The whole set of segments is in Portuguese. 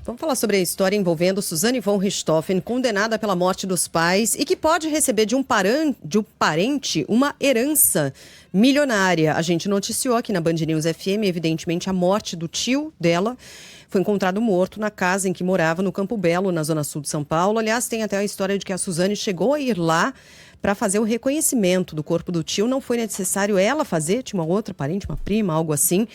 Vamos falar sobre a história envolvendo Suzane von Richthofen, condenada pela morte dos pais e que pode receber de um parente uma herança milionária. A gente noticiou aqui na Band News FM, evidentemente, a morte do tio dela. Foi encontrado morto na casa em que morava, no Campo Belo, na zona sul de São Paulo. Aliás, tem até a história de que a Suzane chegou a ir lá para fazer o reconhecimento do corpo do tio. Não foi necessário ela fazer, tinha uma outra parente, uma prima, algo assim.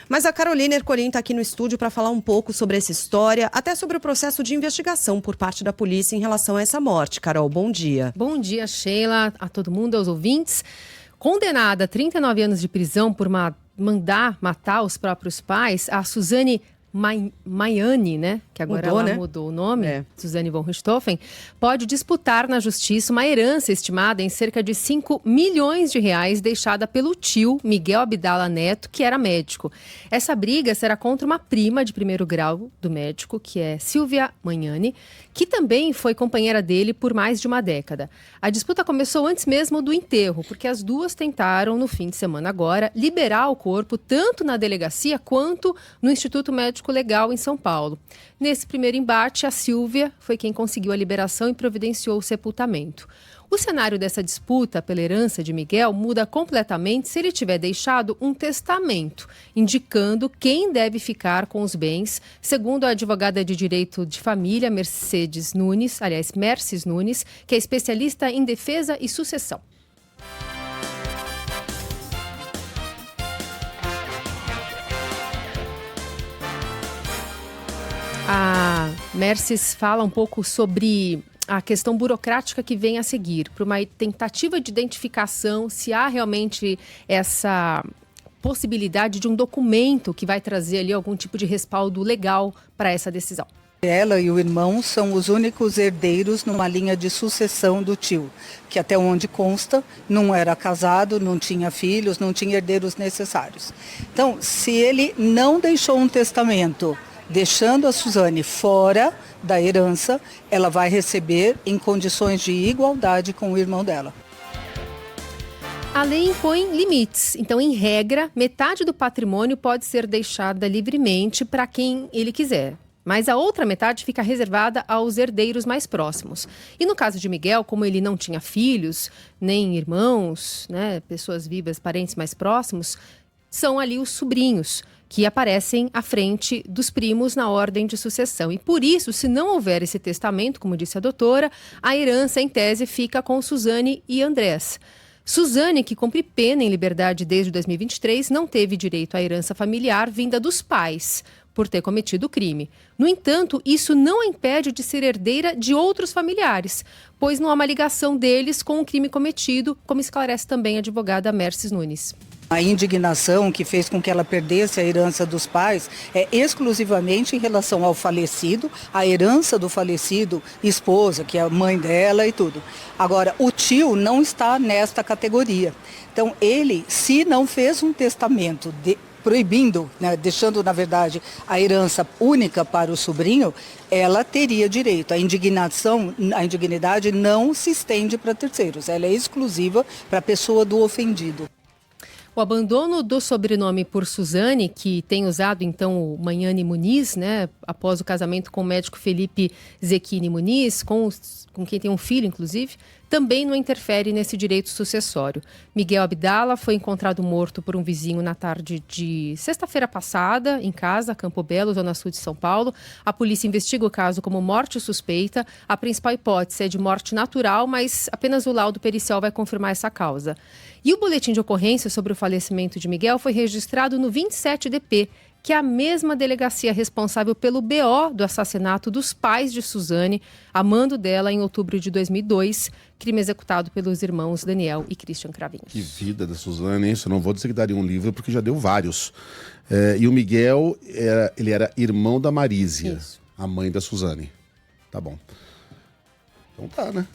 Mas a Carolina Ercolim está aqui no estúdio para falar um pouco sobre essa história, até sobre o processo de investigação por parte da polícia em relação a essa morte. Carol, bom dia. Bom dia, Sheila, a todo mundo, aos ouvintes. Condenada a 39 anos de prisão por mandar matar os próprios pais, a Suzane Maiani, né? Que agora ela mudou o nome, Suzane von Richthofen, pode disputar na justiça uma herança estimada em cerca de 5 milhões de reais deixada pelo tio Miguel Abdala Neto, que era médico. Essa briga será contra uma prima de primeiro grau do médico, que é Silvia Maiani, que também foi companheira dele por mais de uma década. A disputa começou antes mesmo do enterro, porque as duas tentaram, no fim de semana agora, liberar o corpo tanto na delegacia quanto no Instituto Médico Legal em São Paulo. Nesse primeiro embate, a Silvia foi quem conseguiu a liberação e providenciou o sepultamento. O cenário dessa disputa pela herança de Miguel muda completamente se ele tiver deixado um testamento, indicando quem deve ficar com os bens, segundo a advogada de direito de família, Mercedes Nunes, que é especialista em defesa e sucessão. A Mercedes fala um pouco sobre a questão burocrática que vem a seguir, para uma tentativa de identificação, se há realmente essa possibilidade de um documento que vai trazer ali algum tipo de respaldo legal para essa decisão. Ela e o irmão são os únicos herdeiros numa linha de sucessão do tio, que até onde consta não era casado, não tinha filhos, não tinha herdeiros necessários. Então, se ele não deixou um testamento deixando a Suzane fora da herança, ela vai receber em condições de igualdade com o irmão dela. A lei impõe limites, então, em regra, metade do patrimônio pode ser deixada livremente para quem ele quiser. Mas a outra metade fica reservada aos herdeiros mais próximos. E no caso de Miguel, como ele não tinha filhos, nem irmãos, né, pessoas vivas, parentes mais próximos, são ali os sobrinhos, que aparecem à frente dos primos na ordem de sucessão. E por isso, se não houver esse testamento, como disse a doutora, a herança, em tese, fica com Suzane e Andrés. Suzane, que cumpre pena em liberdade desde 2023, não teve direito à herança familiar vinda dos pais, por ter cometido o crime. No entanto, isso não a impede de ser herdeira de outros familiares, pois não há uma ligação deles com o crime cometido, como esclarece também a advogada Mercedes Nunes. A indignação que fez com que ela perdesse a herança dos pais é exclusivamente em relação ao falecido, a herança do falecido, esposa, que é a mãe dela e tudo. Agora, o tio não está nesta categoria. Então, ele, se não fez um testamento proibindo, né, deixando, na verdade, a herança única para o sobrinho, ela teria direito. A indignidade não se estende para terceiros, ela é exclusiva para a pessoa do ofendido. O abandono do sobrenome por Suzane, que tem usado então o Maiani Muniz, né, após o casamento com o médico Felipe Zecchini Muniz, com quem tem um filho, inclusive, também não interfere nesse direito sucessório. Miguel Abdala foi encontrado morto por um vizinho na tarde de sexta-feira passada, em casa, Campo Belo, zona sul de São Paulo. A polícia investiga o caso como morte suspeita. A principal hipótese é de morte natural, mas apenas o laudo pericial vai confirmar essa causa. E o boletim de ocorrência sobre o falecimento de Miguel foi registrado no 27DP, que é a mesma delegacia responsável pelo BO do assassinato dos pais de Suzane, a mando dela em outubro de 2002, crime executado pelos irmãos Daniel e Christian Cravinhos. Que vida da Suzane, isso. Eu não vou dizer que daria um livro, porque já deu vários. E o Miguel, ele era irmão da Marísia, a mãe da Suzane. Tá bom. Então tá, né?